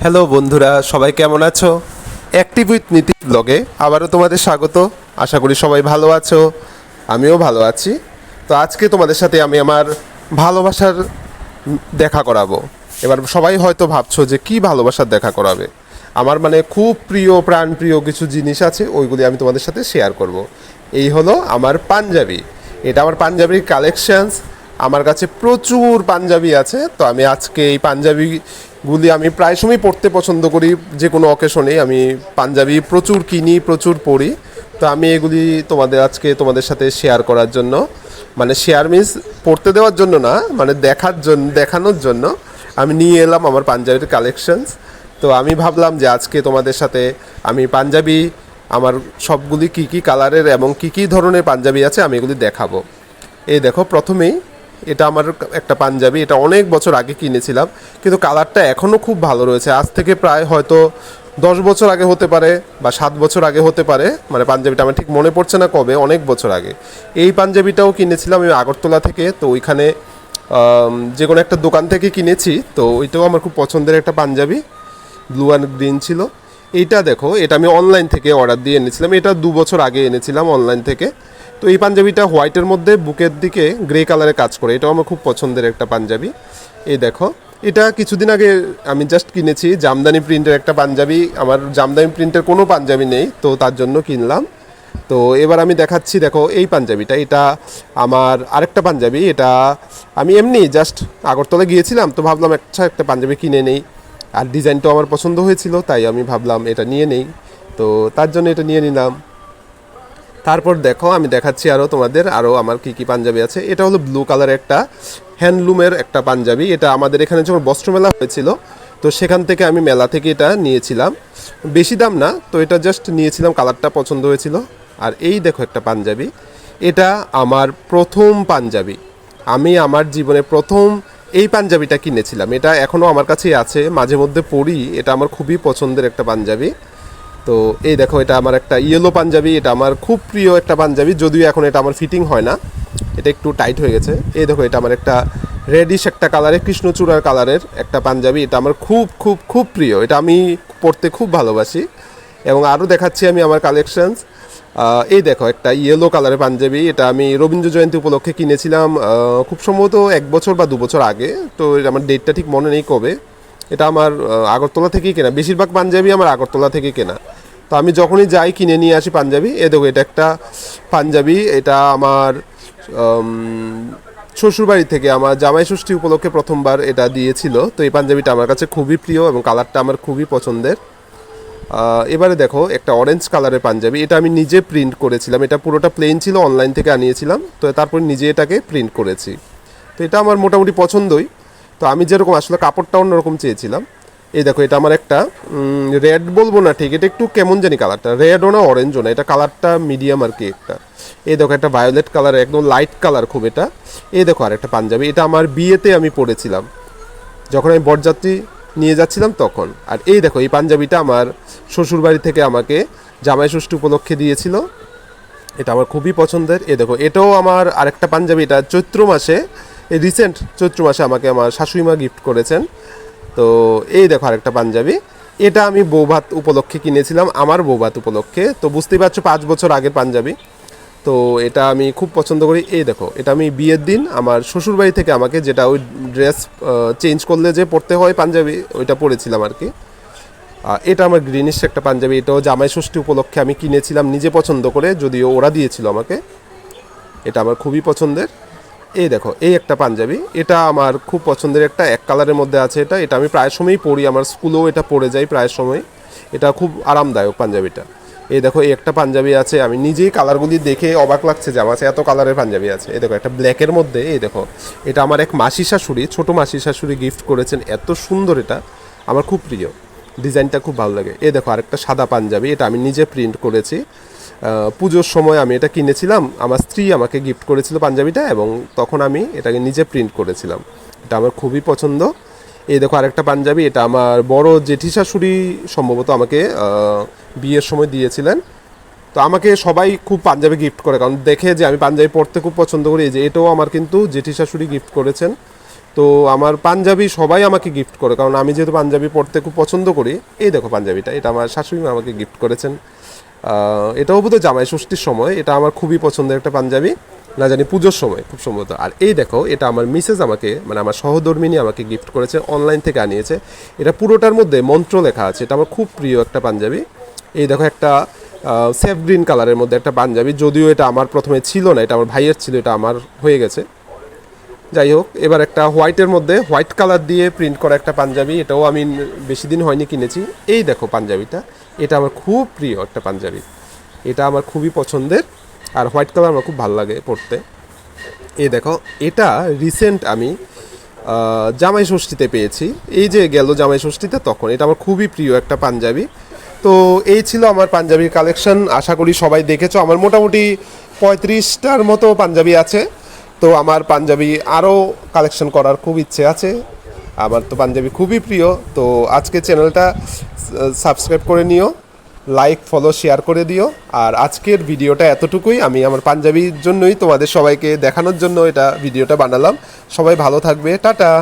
Hello বন্ধুরা, সবাই কেমন আছো? অ্যাক্টিভ উইথ নীতি ব্লগে আবারও তোমাদের স্বাগত। আশা করি সবাই ভালো আছো, আমিও ভালো আছি। তো আজকে তোমাদের সাথে আমি আমার ভালোবাসার দেখা করাবো। এবার সবাই হয়তো ভাবছো যে কি ভালোবাসার দেখা করাবে। আমার মানে খুব প্রিয় প্রাণপ্রিয় কিছু জিনিস আছে, ওইগুলি আমি তোমাদের সাথে শেয়ার করব। এই হলো আমার পাঞ্জাবি। এটা আমার পাঞ্জাবির কালেকশনস। আমার কাছে প্রচুর পাঞ্জাবি আছে, তো আমি আজকে এই পাঞ্জাবিগুলি আমি প্রায় সময় পরতে পছন্দ করি। যে কোনো অকেশনে আমি পাঞ্জাবি প্রচুর কিনি, প্রচুর পরি। তো আমি এগুলি তোমাদের সাথে শেয়ার করার জন্য, মানে শেয়ার মিন্স পড়তে দেওয়ার জন্য না, মানে দেখানোর জন্য আমি নিয়ে এলাম আমার পাঞ্জাবির কালেকশনস। তো আমি ভাবলাম যে আজকে তোমাদের সাথে আমি পাঞ্জাবি আমার সবগুলি কী কী কালারের এবং কী কী ধরনের পাঞ্জাবি আছে আমি এগুলি দেখাবো। এই দেখো, প্রথমেই এটা আমার একটা পাঞ্জাবি। এটা অনেক বছর আগে কিনেছিলাম, কিন্তু কালারটা এখনও খুব ভালো রয়েছে। আজ থেকে প্রায় হয়তো 10 বছর আগে হতে পারে বা 7 বছর আগে হতে পারে, মানে পাঞ্জাবিটা আমার ঠিক মনে পড়ছে না কবে, অনেক বছর আগে। এই পাঞ্জাবিটাও কিনেছিলাম আমি আগরতলা থেকে। তো ওইখানে যে কোনো একটা দোকান থেকে কিনেছি। তো ওইটাও আমার খুব পছন্দের একটা পাঞ্জাবি, ব্লু অ্যান্ড গ্রিন ছিল। এইটা দেখো, এটা আমি অনলাইন থেকে অর্ডার দিয়ে এনেছিলাম। এটা 2 বছর আগে এনেছিলাম অনলাইন থেকে। তো এই পাঞ্জাবিটা হোয়াইটের মধ্যে বুকের দিকে গ্রে কালারে কাজ করে, এটাও আমার খুব পছন্দের একটা পাঞ্জাবি। এই দেখো, এটা কিছুদিন আগে আমি জাস্ট কিনেছি। জামদানি প্রিন্টের একটা পাঞ্জাবি, আমার জামদানি প্রিন্টের কোনো পাঞ্জাবি নেই, তো তার জন্য কিনলাম। তো এবার আমি দেখাচ্ছি, দেখো এই পাঞ্জাবিটা, এটা আমার আরেকটা পাঞ্জাবি। এটা আমি এমনি জাস্ট আগরতলা গিয়েছিলাম, তো ভাবলাম একটা পাঞ্জাবি কিনে নেই। আর ডিজাইনটাও আমার পছন্দ হয়েছিল, তাই আমি ভাবলাম এটা নিয়ে নেই। তো তার জন্য এটা নিয়ে নিলাম। তারপর দেখো, আমি দেখাচ্ছি আরও তোমাদের আরও আমার কী কী পাঞ্জাবি আছে। এটা হলো ব্লু কালারের একটা হ্যান্ডলুমের একটা পাঞ্জাবি। এটা আমাদের এখানে যখন বস্ত্রমেলা হয়েছিল, তো সেখান থেকে আমি মেলা থেকে এটা নিয়েছিলাম। বেশি দাম না, তো এটা জাস্ট নিয়েছিলাম, কালারটা পছন্দ হয়েছিল। আর এই দেখো একটা পাঞ্জাবি, এটা আমার প্রথম পাঞ্জাবি। আমি আমার জীবনে প্রথম এই পাঞ্জাবিটা কিনেছিলাম। এটা এখনও আমার কাছেই আছে, মাঝে মধ্যে পরি। এটা আমার খুবই পছন্দের একটা পাঞ্জাবি। তো এই দেখো, এটা আমার একটা ইয়েলো পাঞ্জাবি। এটা আমার খুব প্রিয় একটা পাঞ্জাবি, যদিও এখন এটা আমার ফিটিং হয় না, এটা একটু টাইট হয়ে গেছে। এই দেখো, এটা আমার একটা রেডিশ একটা কালারের, কৃষ্ণচূড়ার কালারের একটা পাঞ্জাবি। এটা আমার খুব খুব খুব প্রিয়, এটা আমি পরতে খুব ভালোবাসি। এবং আরও দেখাচ্ছি আমি আমার কালেকশনস। এই দেখো একটা ইয়েলো কালারের পাঞ্জাবি। এটা আমি রবীন্দ্র জয়ন্তী উপলক্ষে কিনেছিলাম, খুব সম্ভবত 1 বছর বা 2 বছর আগে। তো আমার ডেটটা ঠিক মনে নেই কবে। এটা আমার আগরতলা থেকেই কেনা, বেশিরভাগ পাঞ্জাবি আমার আগরতলা থেকে কেনা। তো আমি যখনই যাই কিনে নিয়ে আসি পাঞ্জাবি। এ দেখো, এটা একটা পাঞ্জাবি। এটা আমার শ্বশুরবাড়ি থেকে আমার জামাই ষষ্ঠী উপলক্ষে প্রথমবার এটা দিয়েছিল। তো এই পাঞ্জাবিটা আমার কাছে খুবই প্রিয় এবং কালারটা আমার খুবই পছন্দের। এবারে দেখো একটা অরেঞ্জ কালারের পাঞ্জাবি। এটা আমি নিজে প্রিন্ট করেছিলাম, এটা পুরোটা প্লেন ছিল, অনলাইন থেকে আনিয়েছিলাম। তো তারপর নিজে এটাকে প্রিন্ট করেছি। তো এটা আমার মোটামুটি পছন্দই। তো আমি যেরকম আসলে কাপড়টা অন্যরকম চেয়েছিলাম। এই দেখো, এটা আমার একটা রেড বলবো না ঠিক, এটা একটু কেমন জানি কালারটা, রেডও না অরেঞ্জও না, এটা কালারটা মিডিয়াম আর কি একটা। এই দেখো একটা ভায়োলেট কালার, একদম লাইট কালার খুব এটা। এই দেখো আর একটা পাঞ্জাবি, এটা আমার বিয়েতে আমি পরেছিলাম যখন আমি বরযাত্রী নিয়ে যাচ্ছিলাম তখন। আর এই দেখো, এই পাঞ্জাবিটা আমার শ্বশুরবাড়ি থেকে আমাকে জামাই ষষ্ঠী উপলক্ষে দিয়েছিল। এটা আমার খুবই পছন্দের। এ দেখো, এটাও আমার আরেকটা পাঞ্জাবি, এটা চৈত্র মাসে, এই রিসেন্ট চৈত্র মাসে আমাকে আমার শাশুড়ি মা গিফট করেছেন। তো এই দেখো আরেকটা পাঞ্জাবি, এটা আমি বৌভাত উপলক্ষে কিনেছিলাম, আমার বৌভাত উপলক্ষে। তো বুঝতেই পারছো 5 বছর আগের পাঞ্জাবি। তো এটা আমি খুব পছন্দ করি। এই দেখো, এটা আমি বিয়ের দিন আমার শ্বশুরবাড়ি থেকে আমাকে, যেটা ওই ড্রেস চেঞ্জ করলে যে পরতে হয় পাঞ্জাবি, ওইটা পরেছিলাম আর কি। এটা আমার গ্রিনিশ একটা পাঞ্জাবি, এটাও জামাই ষষ্ঠী উপলক্ষে আমি কিনেছিলাম নিজে পছন্দ করে, যদিও ওরা দিয়েছিল আমাকে। এটা আমার খুবই পছন্দের। এই দেখো এই একটা পাঞ্জাবি, এটা আমার খুব পছন্দের একটা, এক কালারের মধ্যে আছে। এটা এটা আমি প্রায় সময়ই পরি, আমার স্কুলেও এটা পরে যাই প্রায় সময়। এটা খুব আরামদায়ক পাঞ্জাবিটা। এই দেখো এই একটা পাঞ্জাবি আছে, আমি নিজেই কালারগুলি দেখে অবাক লাগছে যে আমার কাছে এত কালারের পাঞ্জাবি আছে। এই দেখো একটা ব্ল্যাকের মধ্যে। এই দেখো, এটা আমার এক মাসি শাশুড়ি, ছোটো মাসি শাশুড়ি গিফট করেছেন, এত সুন্দর, এটা আমার খুব প্রিয়, ডিজাইনটা খুব ভালো লাগে। এই দেখো আরেকটা সাদা পাঞ্জাবি, এটা আমি নিজে প্রিন্ট করেছি। পুজোর সময় আমি এটা কিনেছিলাম, আমার স্ত্রী আমাকে গিফট করেছিল পাঞ্জাবিটা, এবং তখন আমি এটাকে নিজে প্রিন্ট করেছিলাম। এটা আমার খুবই পছন্দ। এই দেখো আরেকটা পাঞ্জাবি, এটা আমার বড় জেঠি শাশুড়ি সম্ভবত আমাকে বিয়ের সময় দিয়েছিলেন। তো আমাকে সবাই খুব পাঞ্জাবি গিফট করে, কারণ দেখে যে আমি পাঞ্জাবি পরতে খুব পছন্দ করি। এই যে এটাও আমার কিন্তু জেঠি শাশুড়ি গিফট করেছেন। তো তো আমার পাঞ্জাবি সবাই আমাকে গিফট করে, কারণ আমি যেহেতু পাঞ্জাবি পরতে খুব পছন্দ করি। এই দেখো পাঞ্জাবিটা, এটা আমার শাশুড়ি মা আমাকে গিফট করেছেন। এটাও বোধহয় জামাই ষষ্ঠীর সময়, এটা আমার খুবই পছন্দের একটা পাঞ্জাবি, না জানি পুজোর সময় খুব সম্ভবত। আর এই দেখো, এটা আমার মিসেস আমাকে, মানে আমার সহধর্মিনী আমাকে গিফট করেছে, অনলাইন থেকে আনিয়েছে। এটা পুরোটার মধ্যে মন্ত্র লেখা আছে, এটা আমার খুব প্রিয় একটা পাঞ্জাবি। এই দেখো একটা সেফ গ্রিন কালারের মধ্যে একটা পাঞ্জাবি, যদিও এটা আমার প্রথমে ছিল না, এটা আমার ভাইয়ের ছিল, এটা আমার হয়ে গেছে। যাই হোক, এবার একটা হোয়াইটের মধ্যে হোয়াইট কালার দিয়ে প্রিন্ট করা একটা পাঞ্জাবি, এটাও আমি বেশি দিন হয়নি কিনেছি। এই দেখো পাঞ্জাবিটা, এটা আমার খুব প্রিয় একটা পাঞ্জাবি, এটা আমার খুবই পছন্দের। আর হোয়াইট কালার আমার খুব ভালো লাগে পরতে। এই দেখো, এটা রিসেন্ট আমি জামাই ষষ্ঠীতে পেয়েছি, এই যে গেল জামাই ষষ্ঠীতে, তখন এটা আমার খুবই প্রিয় একটা পাঞ্জাবি। তো এই ছিল আমার পাঞ্জাবির কালেকশন, আশা করি সবাই দেখেছো। আমার মোটামুটি 35টার মতো পাঞ্জাবি আছে। তো আমার পাঞ্জাবি আরও কালেকশন করার খুব ইচ্ছে আছে, আমার তো পাঞ্জাবি খুবই প্রিয়। তো আজকে চ্যানেলটা সাবস্ক্রাইব করে নিও, লাইক ফলো শেয়ার করে দিও। আর আজকের ভিডিওটা এতটুকুই, আমি আমার পাঞ্জাবির জন্যই তোমাদের সবাইকে দেখানোর জন্য এটা ভিডিওটা বানালাম। সবাই ভালো থাকবে, টাটা।